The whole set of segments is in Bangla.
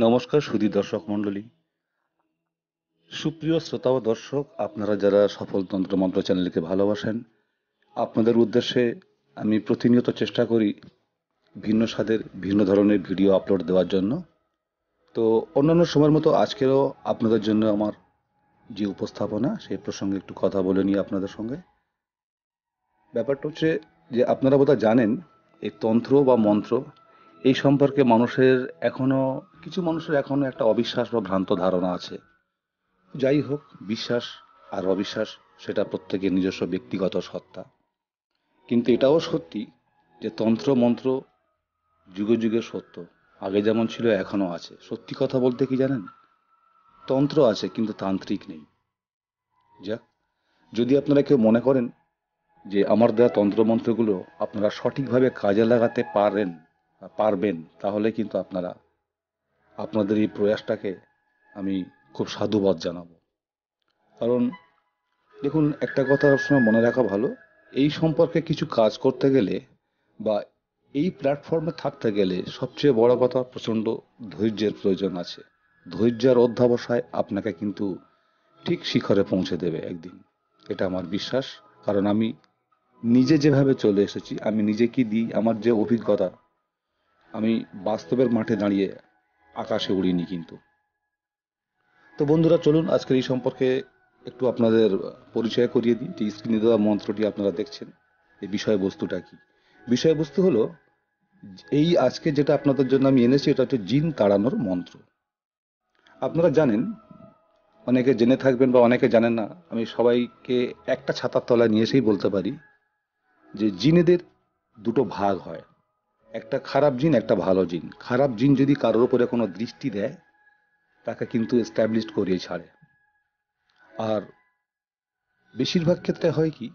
নমস্কার সুধী দর্শক মণ্ডলী, সুপ্রিয় শ্রোতা ও দর্শক, আপনারা যারা সফল তন্ত্রমন্ত্র চ্যানেলকে ভালোবাসেন, আপনাদের উদ্দেশ্যে আমি প্রতিনিয়ত চেষ্টা করি ভিন্ন স্বাদের ভিন্ন ধরনের ভিডিও আপলোড দেওয়ার জন্য। তো অন্যান্য সময়ের মতো আজকেরও আপনাদের জন্য আমার যে উপস্থাপনা সেই প্রসঙ্গে একটু কথা বলে নিই আপনাদের সঙ্গে। ব্যাপারটা হচ্ছে যে আপনারা বোধহয় জানেন এই তন্ত্র বা মন্ত্র এই সম্পর্কে কিছু মানুষের এখনো একটা অবিশ্বাস বা ভ্রান্ত ধারণা আছে। যাই হোক, বিশ্বাস আর অবিশ্বাস সেটা প্রত্যেকের নিজস্ব ব্যক্তিগত সত্তা। কিন্তু এটাও সত্যি যে তন্ত্র মন্ত্র যুগে যুগে সত্য, আগে যেমন ছিল এখনো আছে। সত্যি কথা বলতে কি জানেন, তন্ত্র আছে কিন্তু তান্ত্রিক নেই। যাক, যদি আপনারা কেউ মনে করেন যে আমার দেওয়া তন্ত্রমন্ত্রগুলো আপনারা সঠিকভাবে কাজে লাগাতে পারবেন, তাহলে কিন্তু আপনারা আপনাদের এই প্রয়াসটাকে আমি খুব সাধুবাদ জানাবো। কারণ দেখুন, একটা কথা সবসময় মনে রাখা ভালো, এই সম্পর্কে কিছু কাজ করতে গেলে বা এই প্ল্যাটফর্মে থাকতে গেলে সবচেয়ে বড় কথা প্রচণ্ড ধৈর্যের প্রয়োজন আছে। ধৈর্য আর অধ্যবসায় আপনাকে কিন্তু ঠিক শিখরে পৌঁছে দেবে একদিন, এটা আমার বিশ্বাস। কারণ আমি নিজে যেভাবে চলে এসেছি, আমি নিজে কি দিই, আমার যে অভিজ্ঞতা, আমি বাস্তবের মাঠে দাঁড়িয়ে আকাশে উড়িনি কিন্তু। তো বন্ধুরা, চলুন আজকের এই সম্পর্কে একটু আপনাদের পরিচয় করিয়ে দিই। যে স্ক্রিনে দেওয়া মন্ত্রটি আপনারা দেখছেন, এই বিষয়বস্তুটা কি? বিষয়বস্তু হলো, এই আজকে যেটা আপনাদের জন্য আমি এনেছি এটা হচ্ছে জিন তাড়ানোর মন্ত্র। আপনারা জানেন, অনেকে জেনে থাকবেন বা অনেকে জানেন না, আমি সবাইকে একটা ছাতার তলায় নিয়ে এসেই বলতে পারি যে জিনেদের দুটো ভাগ হয়, একটা খারাপ জিন, একটা ভালো জিন। খারাপ জিন যদি কারোর উপরে কোনো দৃষ্টি দেয়, তাকে কিন্তু এস্টাবলিশড করিয়ে ছাড়ে। আর বেশিরভাগ ক্ষেত্রে হয় কি,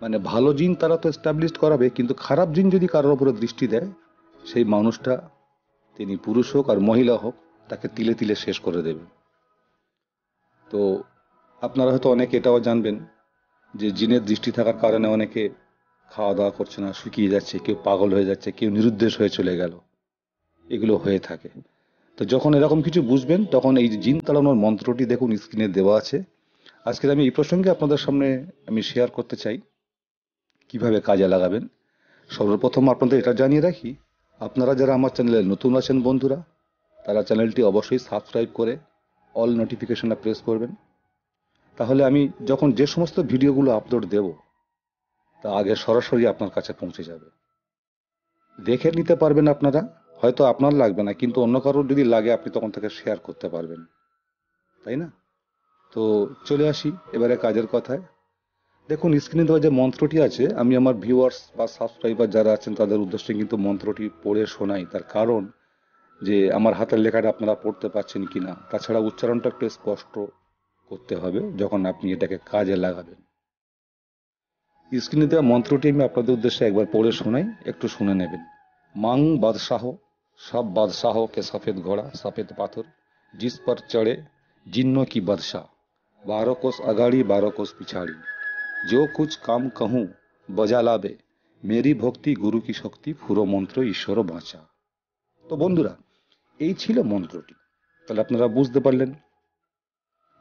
মানে ভালো জিন তারা তো এস্টাবলিশড করাবে, কিন্তু খারাপ জিন যদি কারোর উপরে দৃষ্টি দেয়, সেই মানুষটা, তিনি পুরুষ হোক আর মহিলা হোক, তাকে তিলে তিলে শেষ করে দেবে। তো আপনারা হয়তো অনেকে এটাও জানবেন যে জিনের দৃষ্টি থাকার কারণে অনেকে খাওয়া দাওয়া করছে না, শুকিয়ে যাচ্ছে, কেউ পাগল হয়ে যাচ্ছে, কেউ নিরুদ্দেশ হয়ে চলে গেল। এগুলো হয়ে থাকে। তো যখন এরকম কিছু বুঝবেন, তখন এই যে জিন তাড়ানোর মন্ত্রটি দেখুন স্ক্রিনে দেওয়া আছে। আজকে আমি এই প্রসঙ্গে আপনাদের সামনে আমি শেয়ার করতে চাই কিভাবে কাজে লাগাবেন। সর্বপ্রথম আপনাদের এটা জানিয়ে রাখি, আপনারা যারা আমার চ্যানেলে নতুন আছেন বন্ধুরা, তারা চ্যানেলটি অবশ্যই সাবস্ক্রাইব করে অল নোটিফিকেশনটা প্রেস করবেন। তাহলে আমি যখন যে সমস্ত ভিডিওগুলো আপলোড দেব, তা আগে সরাসরি আপনার কাছে পৌঁছে যাবে। দেখে নিতে পারবেন আপনারা, হয়তো আপনার লাগবে না, কিন্তু অন্য কারোর যদি লাগে আপনি তখন তাকে শেয়ার করতে পারবেন, তাই না? তো চলে আসি এবারে কাজের কথায়। দেখুন স্ক্রিনে দেওয়া যে মন্ত্রটি আছে, আমি আমার ভিউয়ার্স বা সাবস্ক্রাইবার যারা আছেন তাদের উদ্দেশ্যে কিন্তু মন্ত্রটি পড়ে শোনাই। তার কারণ যে আমার হাতের লেখাটা আপনারা পড়তে পারছেন কিনা, তাছাড়া উচ্চারণটা একটু স্পষ্ট করতে হবে যখন আপনি এটাকে কাজে লাগাবেন। স্ক্রিনে দেওয়া মন্ত্রটি আমি আপনাদের উদ্দেশ্যে একবার পড়ে শোনাই, একটু শুনে নেবেন। मांग बादशाह, सब बादशाहों के सफेद घोड़ा सफेद पाथर, जिस पर चढ़े जिन्नों की बादशाह, 12 कोस अगाड़ी 12 कोस पिछाड़ी, जो कुछ काम कहूँ बजा लावे, मेरी भक्ति गुरु की शक्ति পুরো মন্ত্র ঈশ্বর বাঁচা। তো বন্ধুরা, এই ছিল মন্ত্রটি। তাহলে আপনারা বুঝতে পারলেন।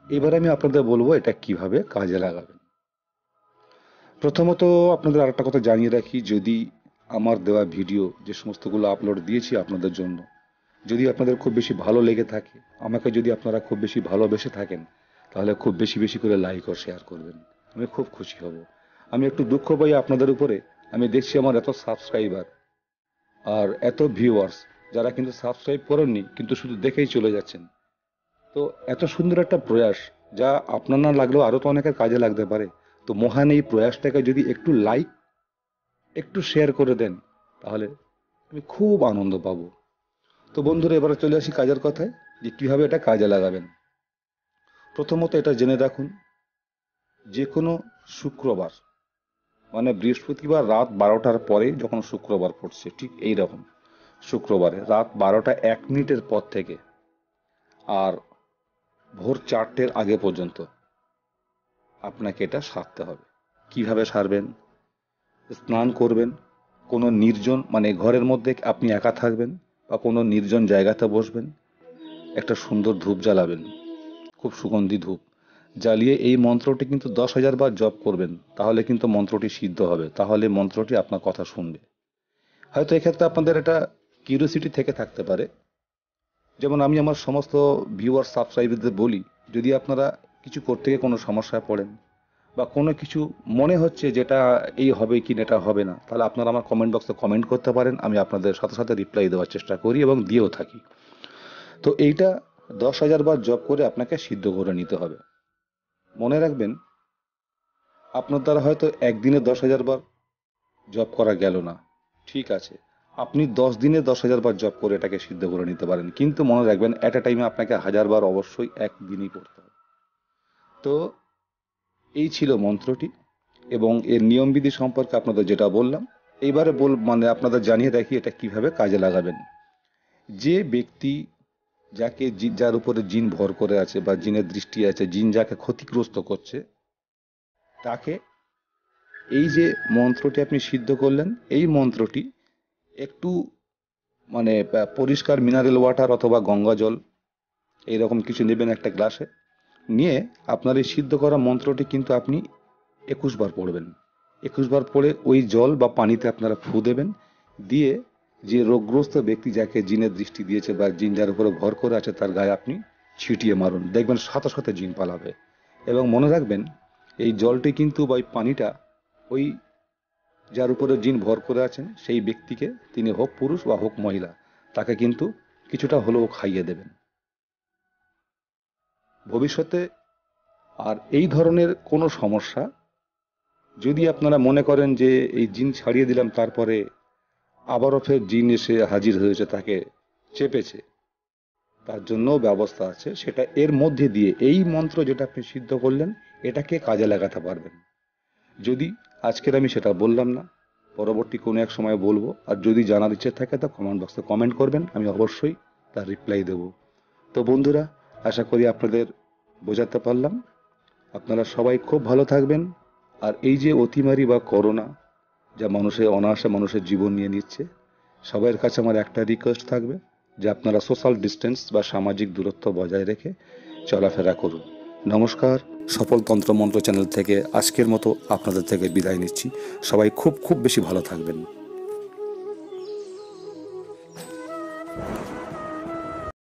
এবার আমি আপনাদের বলবো এটা কিভাবে কাজে লাগাবেন। প্রথমত আপনাদের আরেকটা কথা জানিয়ে রাখি, যদি আমার দেওয়া ভিডিও যে সমস্তগুলো আপলোড দিয়েছি আপনাদের জন্য, যদি আপনাদের খুব বেশি ভালো লেগে থাকে, আমাকে যদি আপনারা খুব বেশি ভালোবেসে থাকেন, তাহলে খুব বেশি বেশি করে লাইক ও শেয়ার করবেন, আমি খুব খুশি হব। আমি একটু দুঃখ পাই আপনাদের উপরে, আমি দেখছি আমার এত সাবস্ক্রাইবার আর এত ভিউয়ার্স যারা কিন্তু সাবস্ক্রাইব করেননি, কিন্তু শুধু দেখেই চলে যাচ্ছেন। তো এত সুন্দর একটা প্রয়াস, যা আপনার না লাগলেও আরো তো অনেকের কাজে লাগতে পারে। তো মহান এই প্রয়াসটাকে যদি একটু লাইক, একটু শেয়ার করে দেন, তাহলে আমি খুব আনন্দ পাবো। তো বন্ধুরা, এবারে চলে আসি কাজের কথায়, যে কিভাবে এটা কাজে লাগাবেন। প্রথমত এটা জেনে রাখুন, যে কোনো শুক্রবার, মানে বৃহস্পতিবার রাত 12টার পরে যখন শুক্রবার পড়ছে, ঠিক এই রকম শুক্রবারে রাত 12টা 1 মিনিটের পর থেকে আর ভোর 4টের আগে পর্যন্ত আপনাকে এটা সারতে হবে। কিভাবে সারবেন? স্নান করবেন, কোনো নির্জন, মানে ঘরের মধ্যে আপনি একা থাকবেন বা কোনো নির্জন জায়গাতে বসবেন, একটা সুন্দর ধূপ জ্বালাবেন, খুব সুগন্ধি ধূপ জ্বালিয়ে এই মন্ত্রটি কিন্তু 10,000 বার জপ করবেন। তাহলে কিন্তু মন্ত্রটি সিদ্ধ হবে, তাহলে মন্ত্রটি আপনার কথা শুনবে। হয়তো এক্ষেত্রে আপনাদের একটা কিউরিওসিটি থেকে থাকতে পারে, যেমন আমি আমার সমস্ত ভিউয়ার সাবস্ক্রাইবারদের বলি, যদি আপনারা কিছু করতে গিয়ে কোনো সমস্যায় পড়েন বা কোনো কিছু মনে হচ্ছে যেটা এই হবে কি না এটা হবে না, তাহলে আপনারা আমার কমেন্ট বক্সে কমেন্ট করতে পারেন, আমি আপনাদের সাথে সাথে রিপ্লাই দেওয়ার চেষ্টা করি এবং দিয়েও থাকি। তো এইটা 10,000 বার জপ করে আপনাকে সিদ্ধ করে নিতে হবে। মনে রাখবেন, আপনার দ্বারা হয়তো একদিনে 10,000 বার জব করা গেল না, ঠিক আছে, আপনি 10 দিনে 10,000 বার জব করে এটাকে সিদ্ধ করে নিতে পারেন, কিন্তু মনে রাখবেন অ্যাট এ টাইমে আপনাকে 1000 বার অবশ্যই একদিনই পড়তে হবে। তো এই ছিল মন্ত্রটি এবং এর নিয়মবিধি সম্পর্কে আপনাদের যেটা বললাম। এইবারে মানে আপনাদের জানিয়ে রাখি এটা কিভাবে কাজে লাগাবেন। যে ব্যক্তি যার উপরে জিন ভর করে আছে বা জিনের দৃষ্টি আছে, জিন যাকে ক্ষতিগ্রস্ত করছে, তাকে এই যে মন্ত্রটি আপনি সিদ্ধ করলেন, এই মন্ত্রটি একটু মানে পরিষ্কার মিনারেল ওয়াটার অথবা গঙ্গা জল এইরকম কিছু নেবেন একটা গ্লাসে, নিয়ে আপনার এই সিদ্ধ করা মন্ত্রটি কিন্তু আপনি 21 বার পড়বেন। 21 বার পড়ে ওই জল বা পানিতে আপনারা ফু দেবেন, দিয়ে যে রোগগ্রস্ত ব্যক্তি যাকে জিনের দৃষ্টি দিয়েছে বা জিন যার উপরে ভর করে আছে তার গায়ে আপনি ছিটিয়ে মারুন, দেখবেন সাথে সাথে জিন পালাবে। এবং মনে রাখবেন, এই জলটি কিন্তু বা ওই পানিটা ওই যার উপরে জিন ভর করে আছেন সেই ব্যক্তিকে, তিনি হোক পুরুষ বা হোক মহিলা, তাকে কিন্তু কিছুটা হলেও খাইয়ে দেবেন ভবিষ্যতে। আর এই ধরনের কোনো সমস্যা যদি আপনারা মনে করেন যে এই জিন ছাড়িয়ে দিলাম তারপরে আবারও ফের জিন এসে হাজির হয়েছে তাকে চেপেছে, তার জন্যও ব্যবস্থা আছে। সেটা এর মধ্যে দিয়ে এই মন্ত্র যেটা আপনি সিদ্ধ করলেন এটাকে কাজে লাগাতে পারবেন। যদি আজকের আমি সেটা বললাম না, পরবর্তী কোনো এক সময় বলবো। আর যদি জানার ইচ্ছে থাকে তা কমেন্ট বক্সে কমেন্ট করবেন, আমি অবশ্যই তার রিপ্লাই দেব। তো বন্ধুরা, আশা করি আপনাদের বোঝাতে পারলাম। আপনারা সবাই খুব ভালো থাকবেন। আর এই যে অতিমারি বা করোনা যা মানুষের অনায়াসে মানুষের জীবন নিয়ে নিচ্ছে, সবার কাছে আমার একটা রিকোয়েস্ট থাকবে যে আপনারা সোশ্যাল ডিস্টেন্স বা সামাজিক দূরত্ব বজায় রেখে চলাফেরা করুন। নমস্কার। সফল তন্ত্রমন্ত্র চ্যানেল থেকে আজকের মতো আপনাদের থেকে বিদায় নিচ্ছি। সবাই খুব খুব বেশি ভালো থাকবেন।